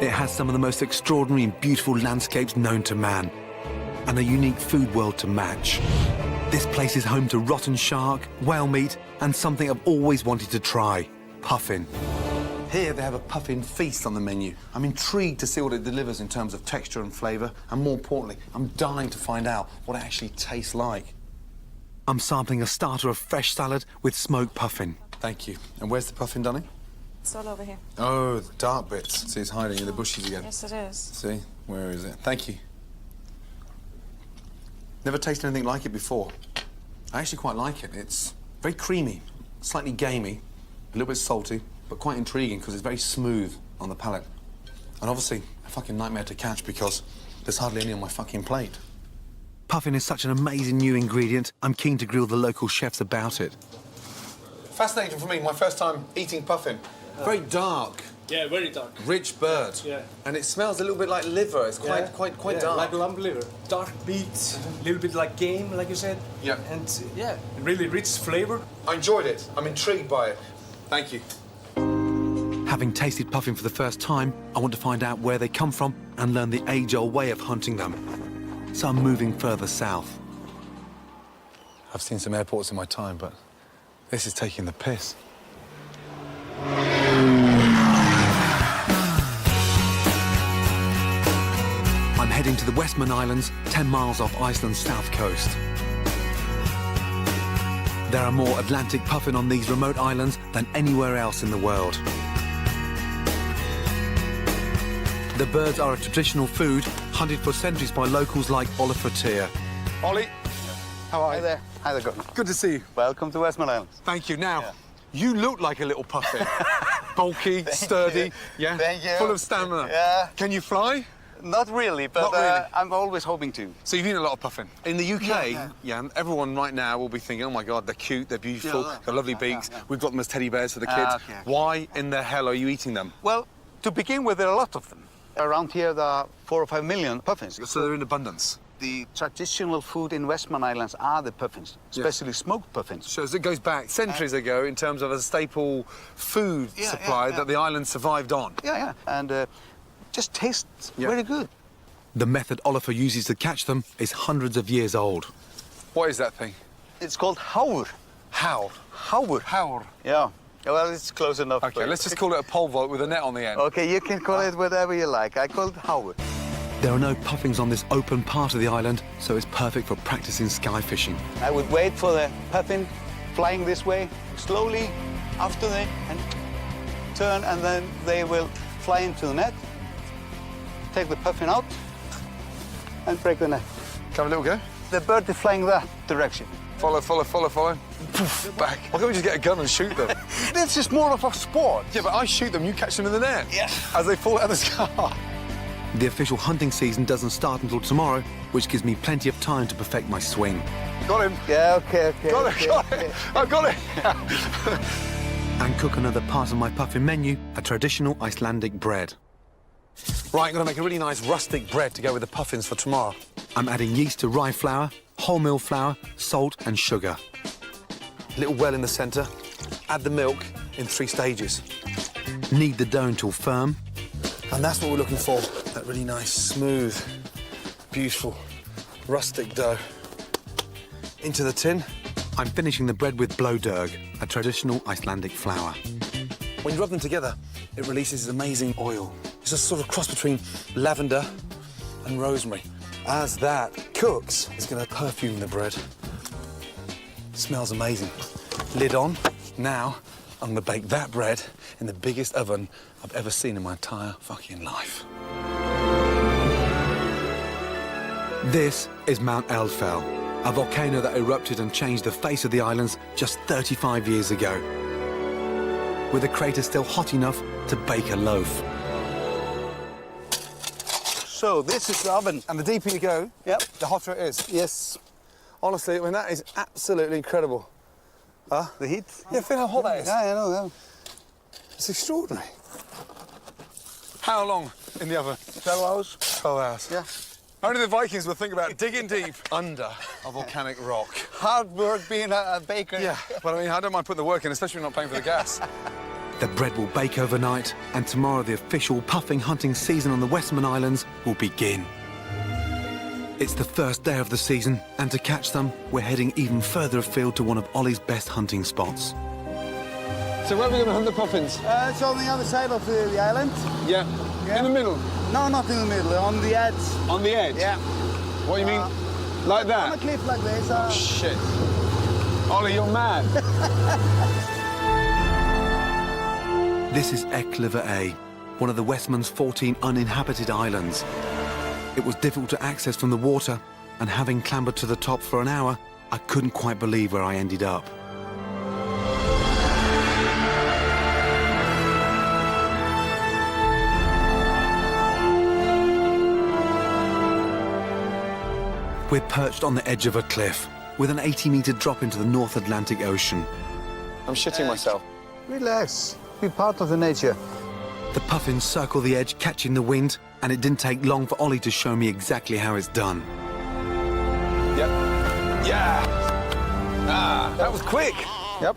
It has some of the most extraordinary and beautiful landscapes known to man, and a unique food world to match. This place is home to rotten shark, whale meat, and something I've always wanted to try, puffin. Here they have a puffin feast on the menu. I'm intrigued to see what it delivers in terms of texture and flavour, and more importantly, I'm dying to find out what it actually tastes like. I'm sampling a starter of fresh salad with smoked puffin. Thank you. And where's the puffin, Dunny? It's all over here. Oh, the dark bits. See, it's hiding in the bushes again. Yes, it is. See? Where is it? Thank you. Never tasted anything like it before. I actually quite like it. It's very creamy, slightly gamey, a little bit salty, but quite intriguing because it's very smooth on the palate. And obviously, a fucking nightmare to catch because there's hardly any on my fucking plate. Puffin is such an amazing new ingredient. I'm keen to grill the local chefs about it. Fascinating for me, my first time eating puffin. Very dark. Yeah, very dark. Rich bird. Yeah. And it smells a little bit like liver. It's quite dark. Like lamb liver. Dark meat, a little bit like game, like you said. Yeah. And yeah, really rich flavor. I enjoyed it. I'm intrigued by it. Thank you. Having tasted puffin for the first time, I want to find out where they come from and learn the age-old way of hunting them. So I'm moving further south. I've seen some airports in my time, but this is taking the piss. I'm heading to the Westman Islands, 10 miles off Iceland's south coast. There are more Atlantic puffin on these remote islands than anywhere else in the world. The birds are a traditional food, hunted for centuries by locals like Oliver Tier. Ollie, how are you? Hi there. Hi there, Gordon. Good to see you. Welcome to Westman Islands. Thank you. Now, you look like a little puffin. Bulky, sturdy, yeah? Thank you. Full of stamina. Yeah. Can you fly? Not really, but Not really. I'm always hoping to. So you've eaten a lot of puffin. In the UK, yeah, everyone right now will be thinking, oh my God, they're cute, they're beautiful, they're lovely beaks. We've got them as teddy bears for the kids. Okay. Why in the hell are you eating them? Well, to begin with, there are a lot of them. Around here, there are 4 or 5 million puffins. So they're in abundance. The traditional food in Westman Islands are the puffins, especially smoked puffins. So it goes back centuries ago in terms of a staple food supply that the island survived on. Yeah. And just tastes very good. The method Oliver uses to catch them is hundreds of years old. What is that thing? It's called haur. How? Haur. How? Yeah. Well, it's close enough. Okay, let's just call it a pole vault with a net on the end. Okay, you can call it whatever you like. I call it haur. There are no puffins on this open part of the island, so it's perfect for practicing sky fishing. I would wait for the puffin flying this way, slowly after they and turn, and then they will fly into the net, take the puffin out, and break the net. Have a little go. The bird is flying that direction. Follow. Poof, back. Why can't we just get a gun and shoot them? This is more of a sport. Yeah, but I shoot them, you catch them in the net. Yeah. As they fall out of the sky. The official hunting season doesn't start until tomorrow, which gives me plenty of time to perfect my swing. Got him. Yeah, okay. Got it. I got it. And cook another part of my puffin menu, a traditional Icelandic bread. Right, I'm going to make a really nice rustic bread to go with the puffins for tomorrow. I'm adding yeast to rye flour, wholemeal flour, salt and sugar. A little well in the centre. Add the milk in 3 stages. Knead the dough until firm. And that's what we're looking for, that really nice, smooth, beautiful, rustic dough. Into the tin. I'm finishing the bread with blowdurg, a traditional Icelandic flour. When you rub them together, it releases this amazing oil. It's a sort of cross between lavender and rosemary. As that cooks, it's going to perfume the bread. Smells amazing. Lid on. Now, I'm going to bake that bread in the biggest oven I've ever seen in my entire fucking life. This is Mount Eldfell, a volcano that erupted and changed the face of the islands just 35 years ago, with the crater still hot enough to bake a loaf. So this is the oven. And the deeper you go, the hotter it is. Yes. Honestly, I mean, that is absolutely incredible. Huh? The heat? Yeah, feel how hot that is. Yeah, I know, yeah. It's extraordinary. How long in the oven? 12 hours. 12 hours. Yeah. Only the Vikings would think about digging deep under a volcanic rock. Hard work being a baker. Yeah, but I mean, I don't mind putting the work in, especially when I'm not paying for the gas. The bread will bake overnight, and tomorrow the official puffin hunting season on the Westman Islands will begin. It's the first day of the season, and to catch them, we're heading even further afield to one of Ollie's best hunting spots. So where are we going to hunt the puffins? It's on the other side of the island. Yeah. In the middle? No, not in the middle, on the edge. On the edge? Yeah. What do you mean? Like that? On a cliff like this. Shit. Ollie, you're mad. This is Eckliver A, one of the Westman's 14 uninhabited islands. It was difficult to access from the water, and having clambered to the top for an hour, I couldn't quite believe where I ended up. We're perched on the edge of a cliff, with an 80-metre drop into the North Atlantic Ocean. I'm shitting myself. Relax. Be part of the nature. The puffins circle the edge, catching the wind, and it didn't take long for Ollie to show me exactly how it's done. Yep. Yeah. Ah, that was quick. Yep.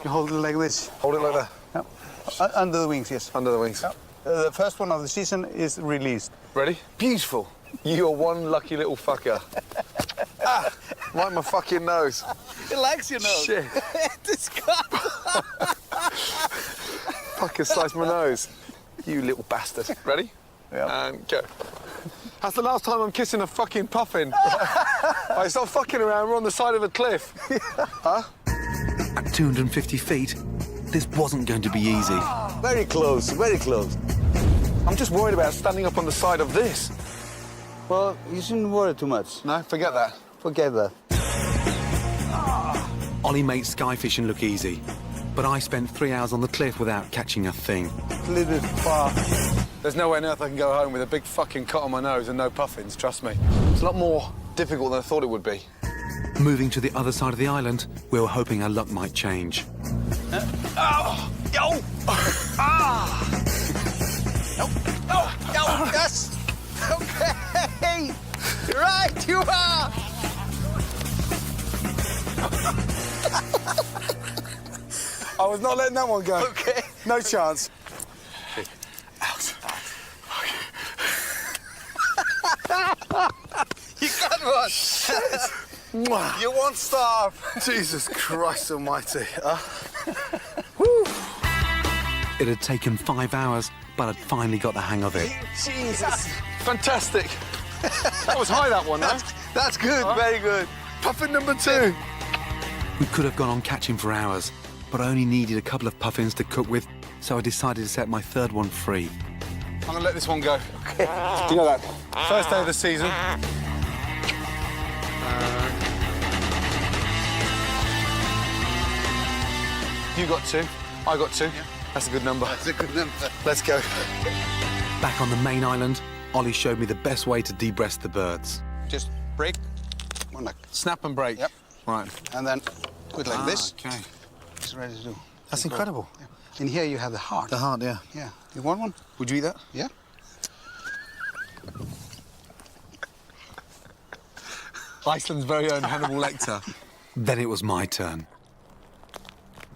You hold it like this. Hold it like that. Yep. Under the wings, yes. Under the wings. Yep. The first one of the season is released. Ready? Beautiful. You're one lucky little fucker. Ah, right in my fucking nose. It likes your nose. Shit. It's gone. Fucking slice my nose. You little bastard. Ready? Yeah. And go. That's the last time I'm kissing a fucking puffin. Right, stop fucking around. We're on the side of a cliff. Huh? At 250 feet, this wasn't going to be easy. Very close, very close. I'm just worried about standing up on the side of this. Well, you shouldn't worry too much. No, forget that. Forget that. Ollie makes sky fishing look easy, but I spent 3 hours on the cliff without catching a thing. A little bit far. There's no way on earth I can go home with a big fucking cut on my nose and no puffins, trust me. It's a lot more difficult than I thought it would be. Moving to the other side of the island, we were hoping our luck might change. Oh! Yo! Ah! Oh, yes! Okay! Right, you are! I was not letting that one go. Okay. No chance. Out. You got one! You won't starve. Jesus Christ almighty. It had taken 5 hours, but I'd finally got the hang of it. Jesus. Fantastic. That was high, that one, though. That's good, very good. Puffin number 2. We could have gone on catching for hours, but I only needed a couple of puffins to cook with, so I decided to set my third one free. I'm gonna let this one go. Okay. You know that. First day of the season. You got 2. I got 2. Yeah. That's a good number. That's a good number. Let's go. Back on the main island, Ollie showed me the best way to de-breast the birds. Just break. One like. Snap and break. Yep. Right. And then do it like this. Okay. It's ready to do. That's incredible. Yeah. In here you have the heart. The heart, yeah. Yeah. You want one? Would you eat that? Yeah. Iceland's very own Hannibal Lecter. Then it was my turn.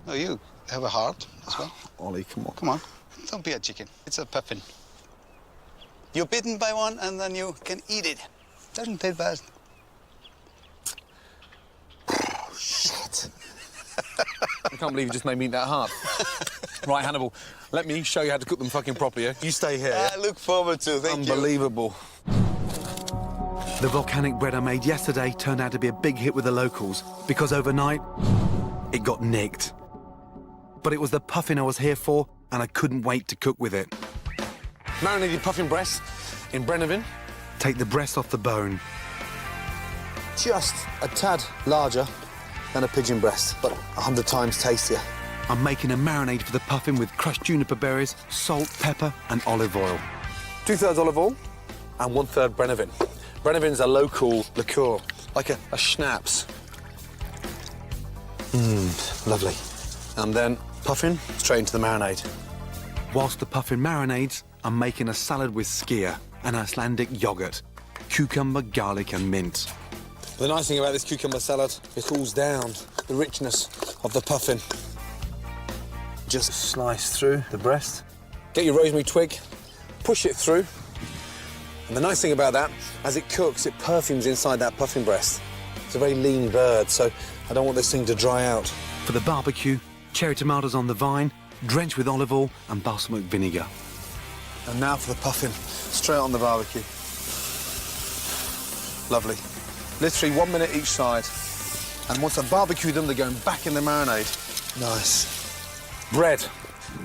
No, you have a heart as well. Ollie, come on. Come on. Don't be a chicken. It's a puffin. You're bitten by one and then you can eat it. Doesn't taste bad. Shit. I can't believe you just made me eat that heart. Right, Hannibal, let me show you how to cook them fucking properly, yeah? You stay here, yeah? I look forward to. Thank you. Unbelievable. The volcanic bread I made yesterday turned out to be a big hit with the locals, because overnight, it got nicked. But it was the puffin I was here for, and I couldn't wait to cook with it. Marinated puffin breast in Brennivin. Take the breast off the bone. Just a tad larger than a pigeon breast, but 100 times tastier. I'm making a marinade for the puffin with crushed juniper berries, salt, pepper, and olive oil. 2/3 olive oil and 1/3 Brennivin. Brennivin's a local liqueur, like a schnapps. Lovely. And then puffin straight into the marinade. Whilst the puffin marinades, I'm making a salad with skyr and Icelandic yogurt, cucumber, garlic, and mint. The nice thing about this cucumber salad, it cools down the richness of the puffin. just slice through the breast. Get your rosemary twig, push it through. And the nice thing about that, as it cooks, it perfumes inside that puffin breast. It's a very lean bird, so I don't want this thing to dry out. For the barbecue, cherry tomatoes on the vine, drenched with olive oil and balsamic vinegar. And now for the puffin, straight on the barbecue. Lovely. Literally 1 minute each side. And once I've barbecued them, they're going back in the marinade. Nice. Bread.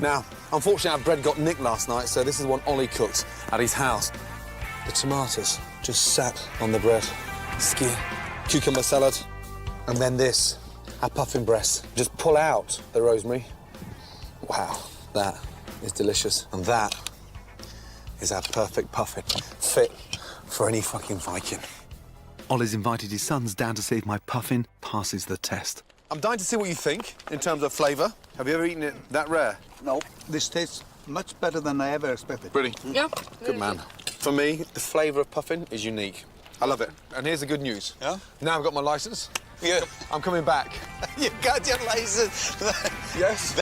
Now, unfortunately, our bread got nicked last night, so this is one Ollie cooked at his house. The tomatoes just sat on the bread. Skin, cucumber salad, and then this, our puffin breast. Just pull out the rosemary. Wow, that is delicious. And that is our perfect puffin, fit for any fucking Viking. Ollie's invited his sons down to see if my puffin passes the test. I'm dying to see what you think in terms of flavour. Have you ever eaten it that rare? No, this tastes much better than I ever expected. Really? Yeah. Good man. For me, the flavour of puffin is unique. I love it. And here's the good news. Yeah? Now I've got my licence. Yeah. I'm coming back. You got your license. Yes.